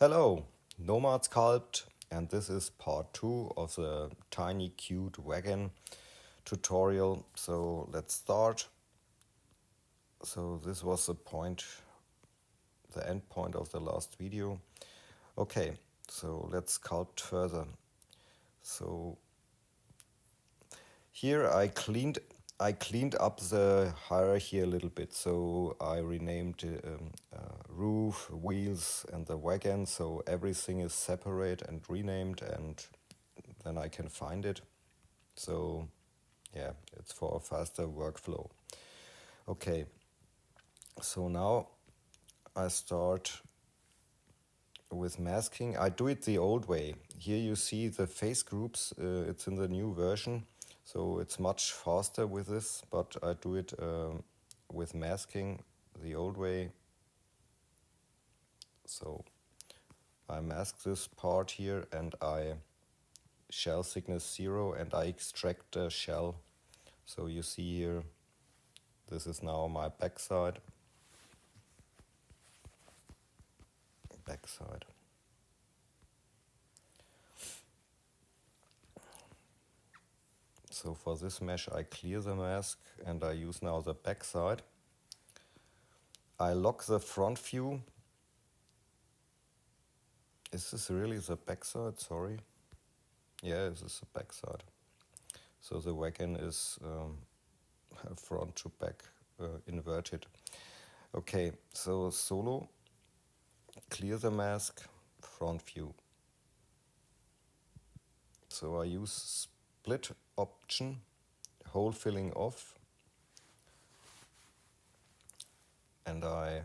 Hello, Nomad Sculpt, and this is part 2 of the tiny cute wagon tutorial. So let's start. So this was the end point of the last video. Okay, so let's sculpt further. So here I cleaned up the hierarchy a little bit. So I renamed roof, wheels, and the wagon. So everything is separate and renamed, and then I can find it. So yeah, it's for a faster workflow. Okay, so now I start with masking. I do it the old way. Here you see the face groups. It's in the new version, so it's much faster with this, but I do it with masking the old way. So I mask this part here and I shell thickness 0 and I extract the shell. So you see here, this is now my backside. So for this mesh I clear the mask and I use now the backside. I lock the front view. Is this really the backside? Sorry. Yeah, this is the backside. So the wagon is front to back inverted. Okay, so solo, clear the mask, front view. So I use split option, hole filling off, and I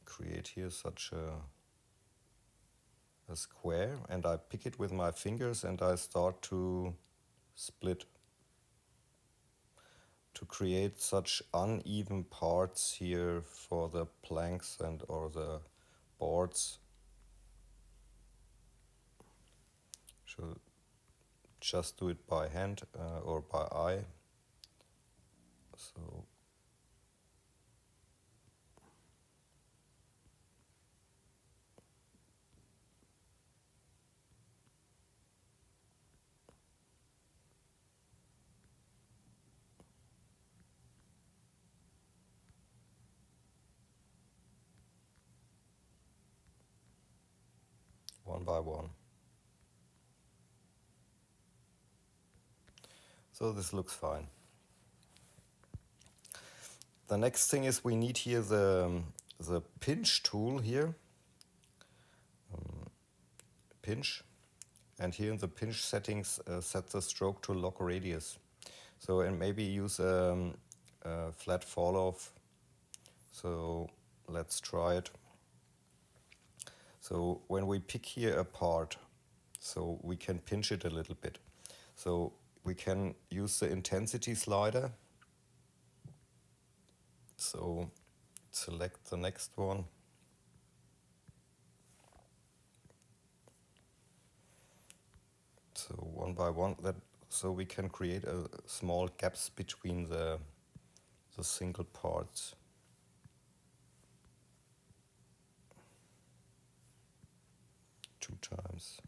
create here such a square, and I pick it with my fingers and I start to split to create such uneven parts here for the planks and or the boards. So just do it by hand or by eye. So one by one. So this looks fine. The next thing is we need here the pinch tool here. Pinch. And here in the pinch settings, set the stroke to lock radius. So and maybe use a flat fall off. So let's try it. So when we pick here a part, so we can pinch it a little bit. So we can use the intensity slider. So select the next one. So one by one, so we can create small gaps between the single parts. Two times.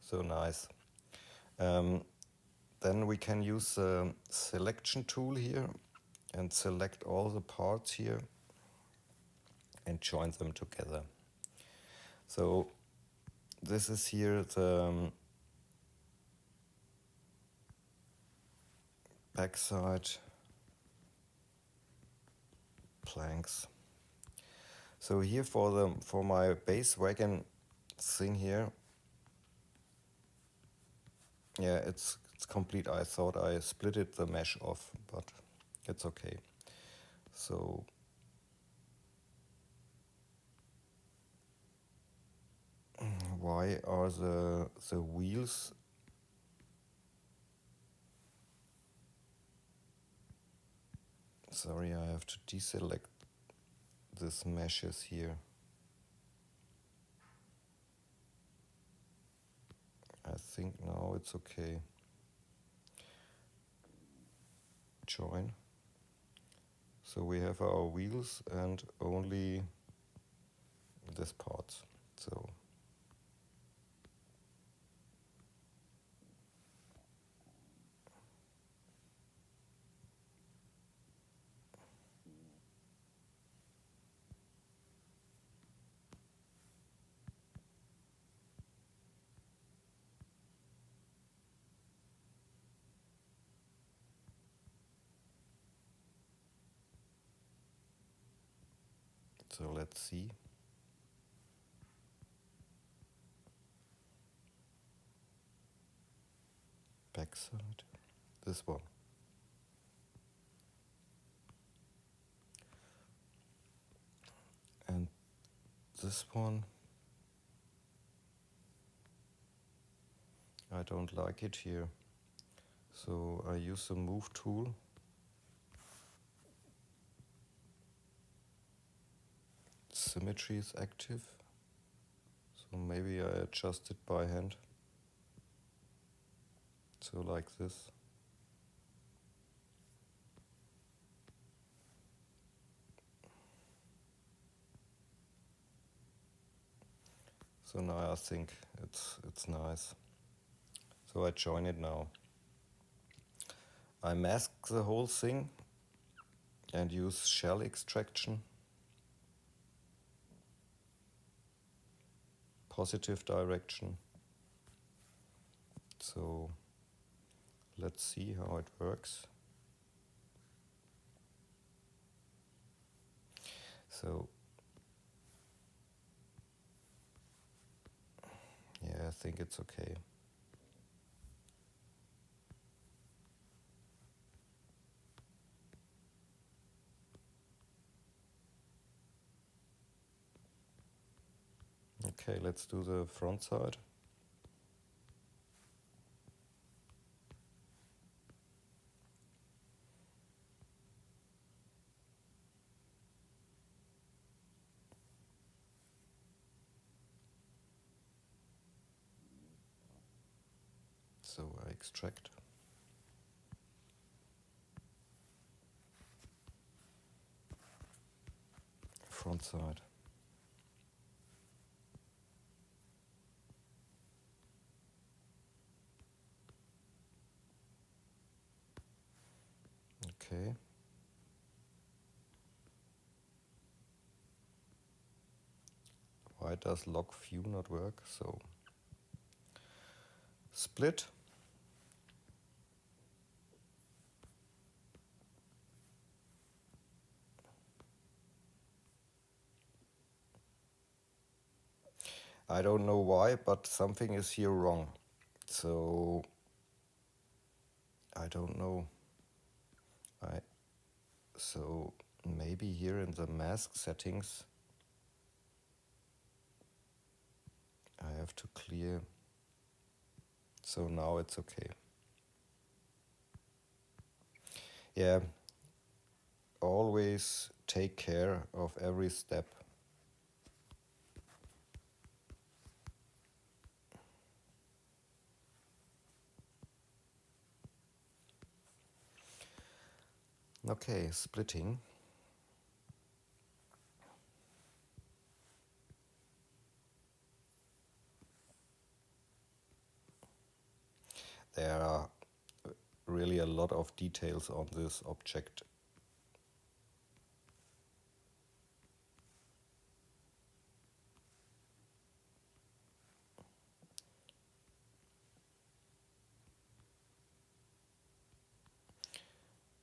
So nice. Then we can use the selection tool here and select all the parts here and join them together. So this is here the backside planks. So here for my base wagon thing here, yeah, it's complete. I thought I splitted the mesh off, but it's okay. So Why are the wheels? Sorry, I have to deselect this meshes here. I think now it's okay. Join. So we have our wheels and only this part. So let's see. Backside. This one. And this one, I don't like it here. So I use the move tool. Symmetry is active. So maybe I adjust it by hand. So like this. So now I think it's nice. So I join it now. I mask the whole thing and use shell extraction. Positive direction. So let's see how it works. So yeah, I think it's okay. Okay, let's do the front side. So I extract. Front side. Okay. Why does lock view not work? So split. I don't know why, but something is here wrong. So I don't know. So maybe here in the mask settings I have to clear. So now it's okay. Yeah, always take care of every step. Okay, splitting. There are really a lot of details on this object.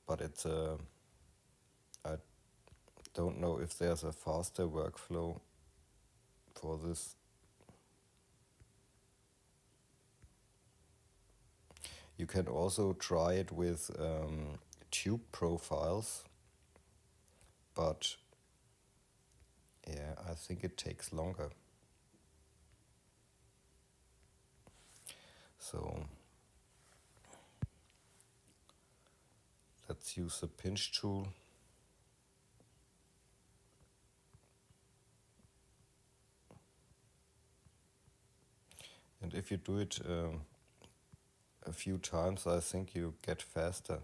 But it's I don't know if there's a faster workflow for this. You can also try it with tube profiles, but yeah, I think it takes longer. So let's use the pinch tool. And if you do it a few times, I think you get faster.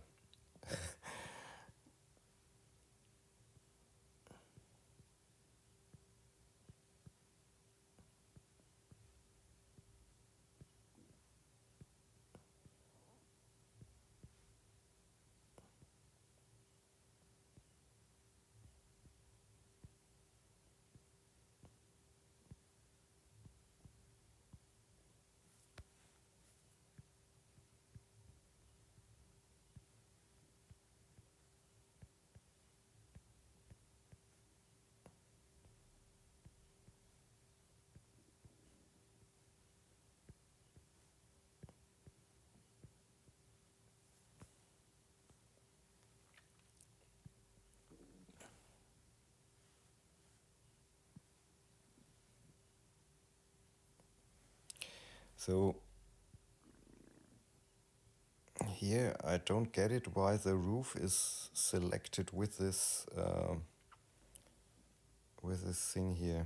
So here I don't get it why the roof is selected with this thing here.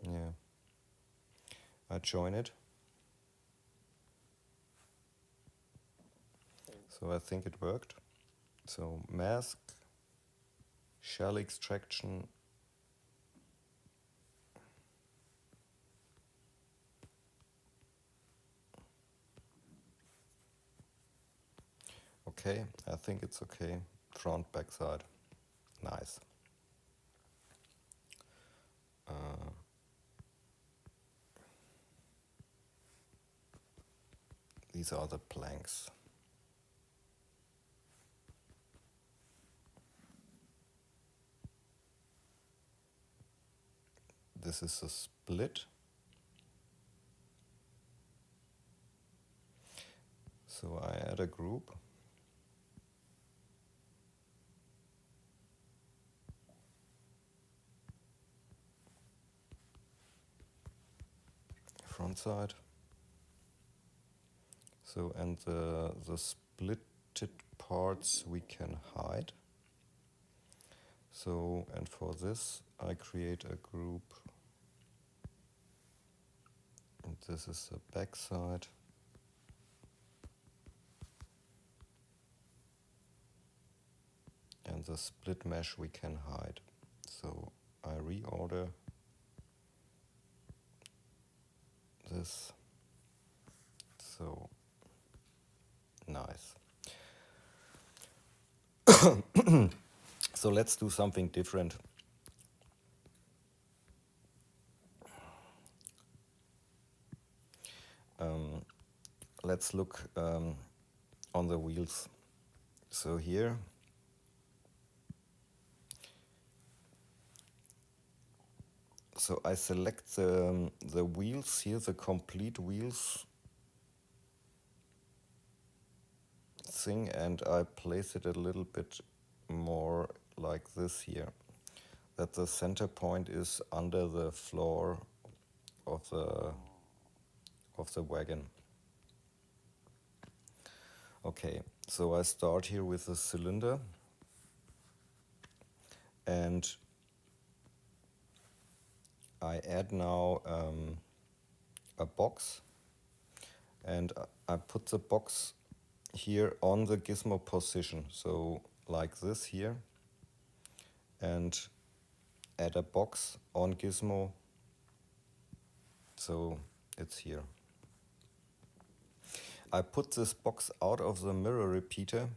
Yeah, I join it. So I think it worked. So mask, shell extraction. Okay, I think it's okay. Front, back side. Nice. These are the planks. This is a split. So I add a group. Front side. So, and the splitted parts we can hide. So, and for this I create a group. And this is the back side. And the split mesh we can hide. So I reorder this. So nice. So let's do something different. Let's look on the wheels. So here, so I select the wheels here, the complete wheels thing, and I place it a little bit more like this here, that the center point is under the floor of the wagon. Okay, so I start here with the cylinder, and I add now a box, and I put the box here on the gizmo position, so like this here, and add a box on gizmo, so it's here. I put this box out of the mirror repeater,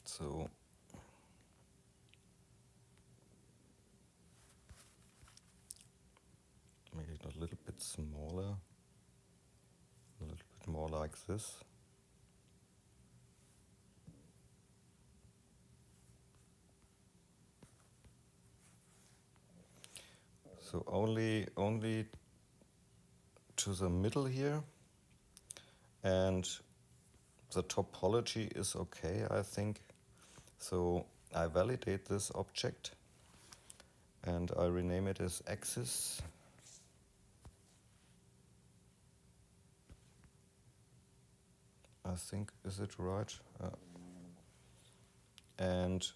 so make it a little bit smaller, a little bit more like this. So only to the middle here, and the topology is okay, I think. So I validate this object and I rename it as axis. I think, is it right? And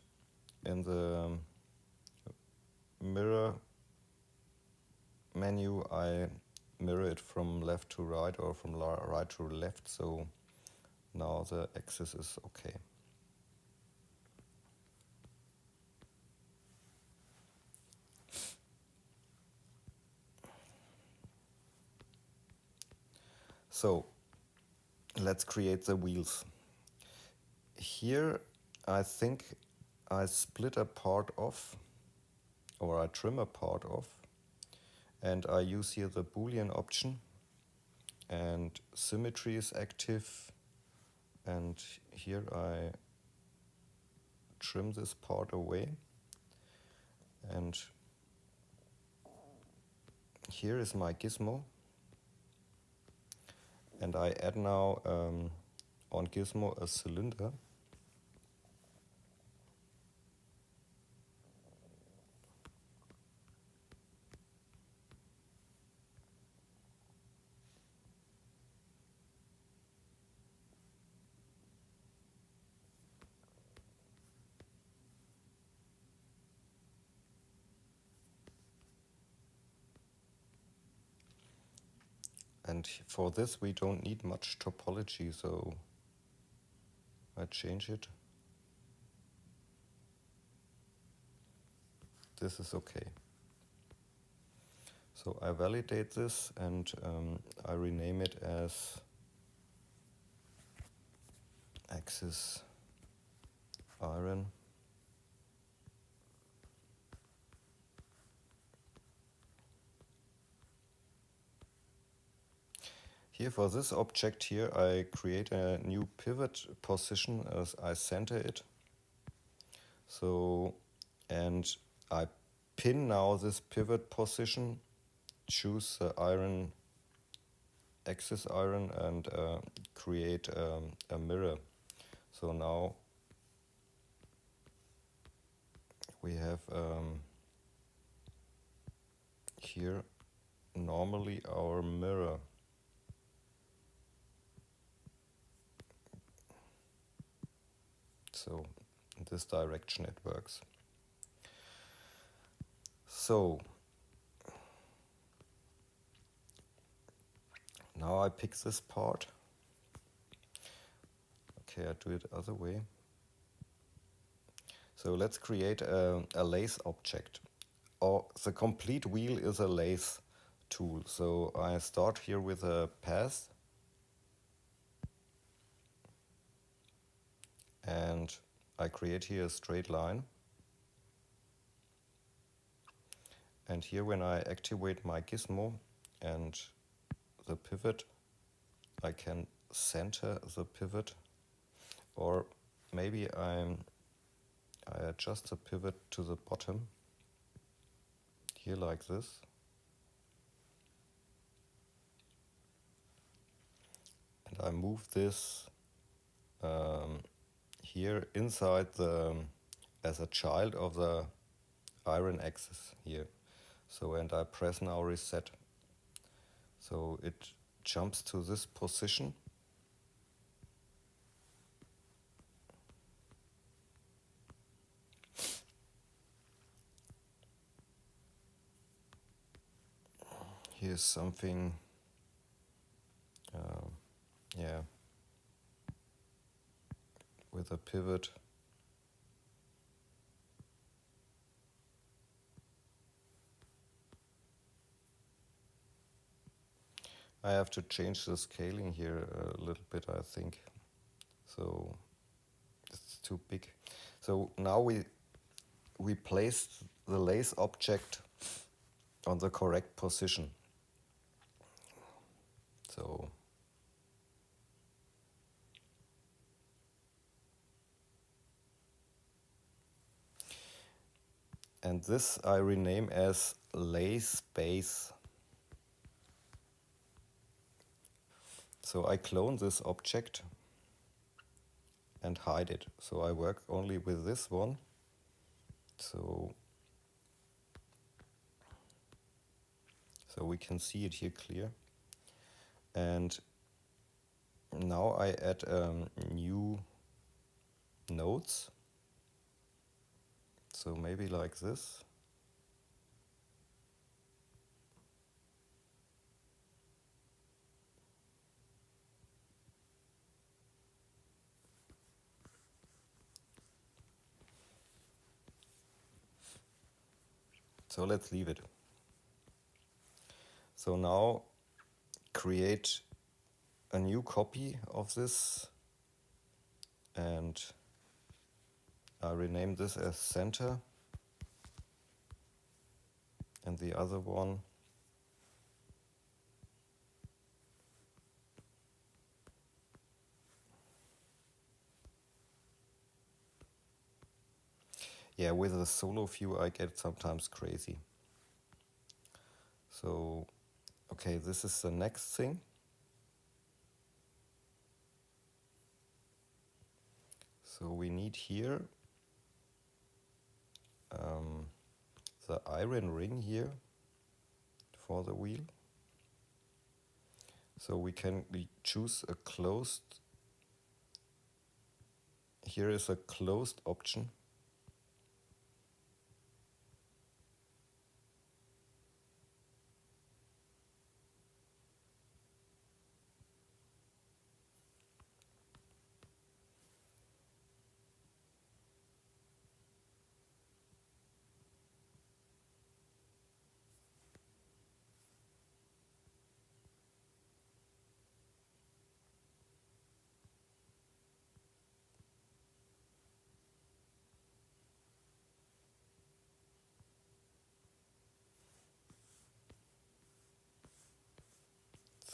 in the mirror menu, I mirror it from left to right or from right to left, so now the axis is okay. So let's create the wheels. Here I think I split a part off, or I trim a part off, and I use here the Boolean option, and symmetry is active, and here I trim this part away, and here is my gizmo, and I add now on gizmo a cylinder. And for this we don't need much topology, so I change it. This is okay. So I validate this and I rename it as axis iron. Here for this object here I create a new pivot position as I center it. So, and I pin now this pivot position, choose the iron, axis iron, and create a mirror. So now we have here normally our mirror. So in this direction it works. So now I pick this part. Okay, I do it the other way. So let's create a lathe object. Or the complete wheel is a lathe tool. So I start here with a path, and I create here a straight line. And here when I activate my gizmo and the pivot, I can center the pivot, or maybe I adjust the pivot to the bottom, here like this. And I move this here inside the, as a child of the iron axis here. So, and I press now reset. So it jumps to this position. Here's something, yeah, with a pivot. I have to change the scaling here a little bit, I think. So it's too big. So now we place the lathe object on the correct position. So and this I rename as lathe base. So I clone this object and hide it. So I work only with this one. So we can see it here clear. And now I add new nodes. So maybe like this. So let's leave it. So now create a new copy of this, and I rename this as center, and the other one yeah, with a solo view I get sometimes crazy. So okay, this is the next thing. So we need here the iron ring here for the wheel. So we choose a closed, here is a closed option.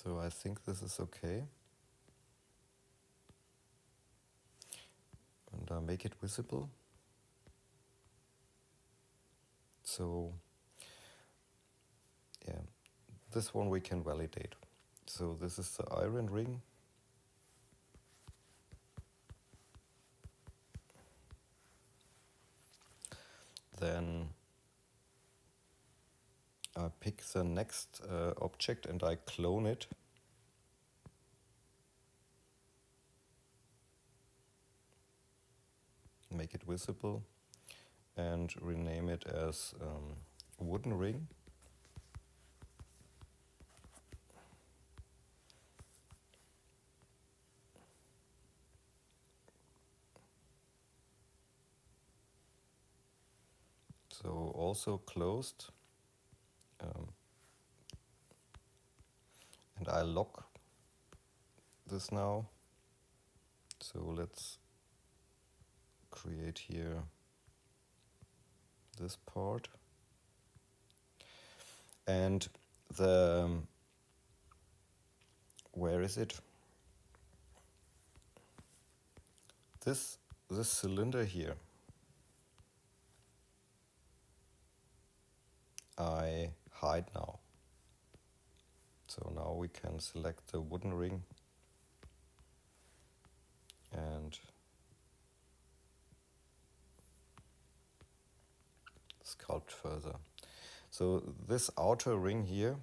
So I think this is okay. And I make it visible. So yeah, this one we can validate. So this is the iron ring. Then I pick the next object and I clone it. Make it visible and rename it as wooden ring. So also closed. And I lock this now. So let's create here this part. And the, where is it? This cylinder here, I hide now. So now we can select the wooden ring and sculpt further. So this outer ring here,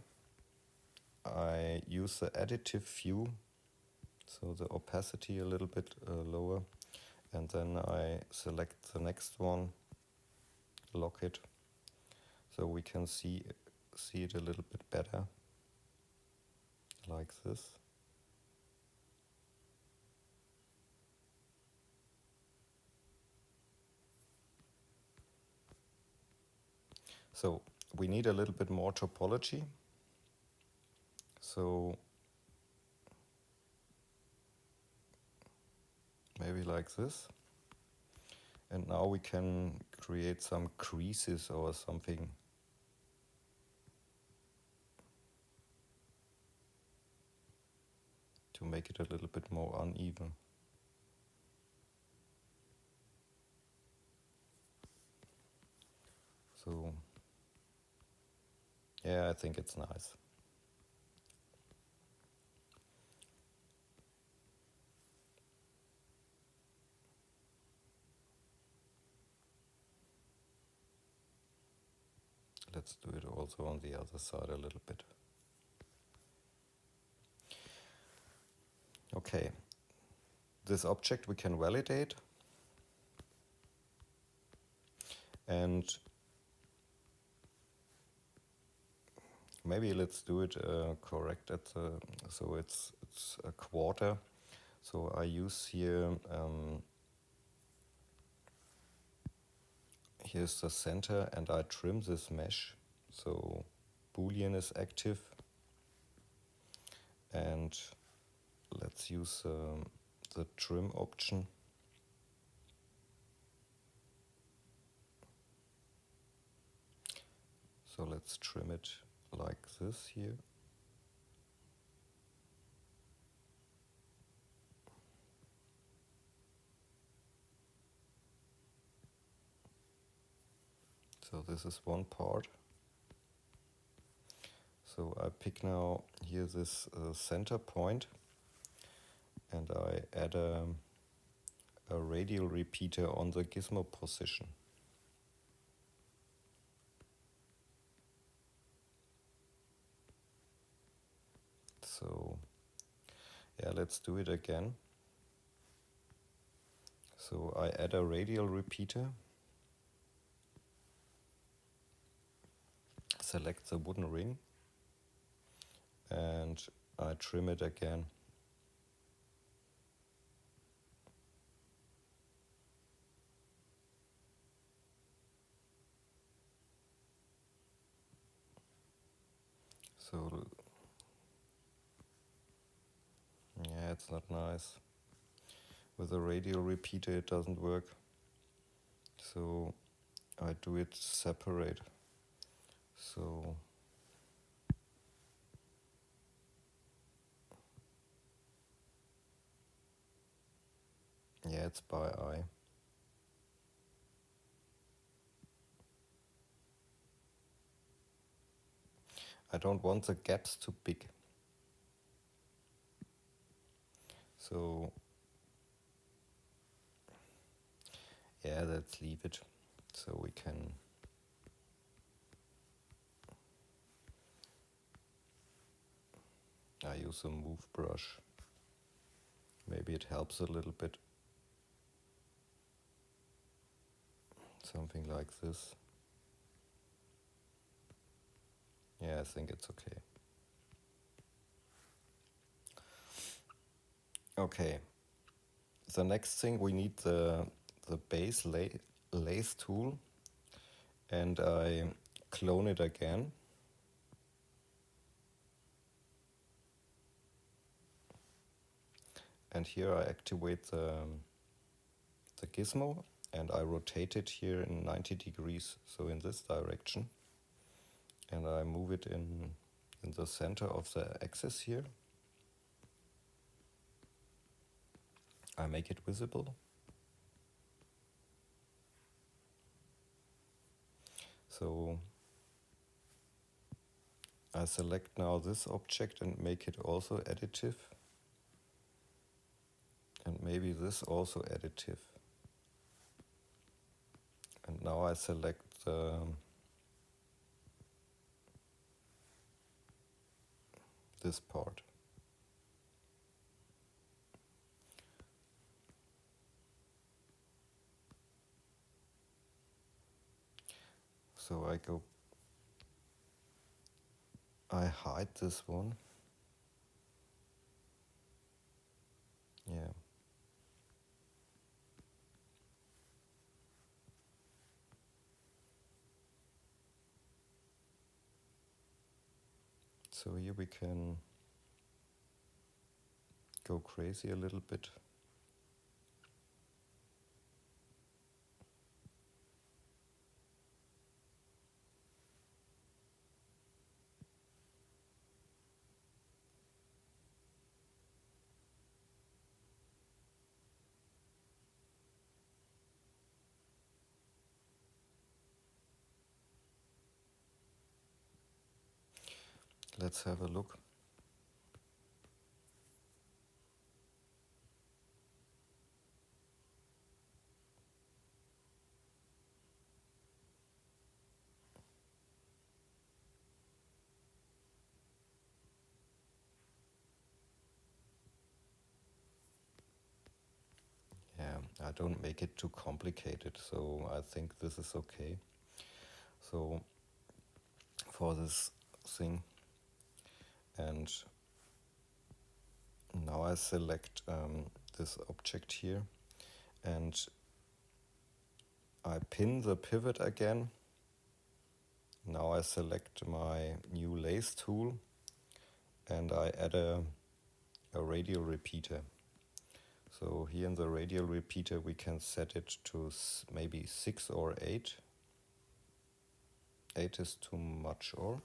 I use the additive view, so the opacity a little bit lower, and then I select the next one, lock it, so we can see it a little bit better, like this. So we need a little bit more topology. So maybe like this. And now we can create some creases or something. To make it a little bit more uneven. So yeah, I think it's nice. let's do it also on the other side a little bit. Okay, this object we can validate, and maybe let's do it correct at the, so it's a quarter. So I use here, here's the center, and I trim this mesh. So Boolean is active, and let's use the trim option. So let's trim it like this here. So this is one part. So I pick now here this center point, and I add a radial repeater on the gizmo position. So yeah, let's do it again. So I add a radial repeater, select the wooden ring, and I trim it again. So yeah, it's not nice. With a radial repeater it doesn't work. So I do it separate. So yeah, it's by eye. I don't want the gaps too big. So yeah, let's leave it. So we can I use a move brush. Maybe it helps a little bit. Something like this. Yeah, I think it's okay. Okay. The next thing, we need the base lathe tool, and I clone it again. And here I activate the gizmo, and I rotate it here in 90 degrees, so in this direction. And I move it in the center of the axis here. I make it visible. So I select now this object and make it also additive. And maybe this also additive. And now I select this part. So I hide this one. Yeah. So here we can go crazy a little bit. Let's have a look. I don't make it too complicated, so I think this is okay. So for this thing, and now I select this object here, and I pin the pivot again. Now I select my new lathe tool, and I add a radial repeater. So here in the radial repeater we can set it to maybe 6 or 8. 8 is too much, or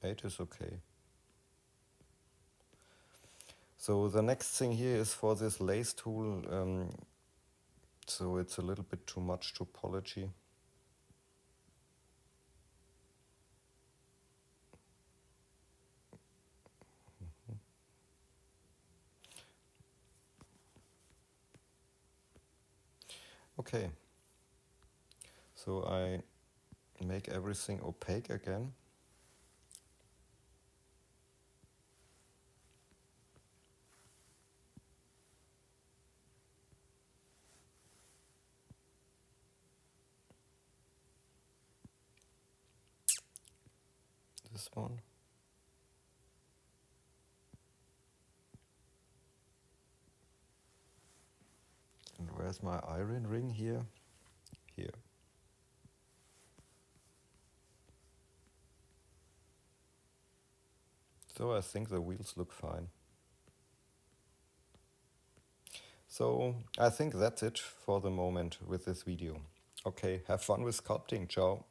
8 is okay. So the next thing here is for this lathe tool, so it's a little bit too much topology. Okay, so I make everything opaque again. This one. And where's my iron ring here? Here. So I think the wheels look fine. So I think that's it for the moment with this video. Okay, have fun with sculpting. Ciao.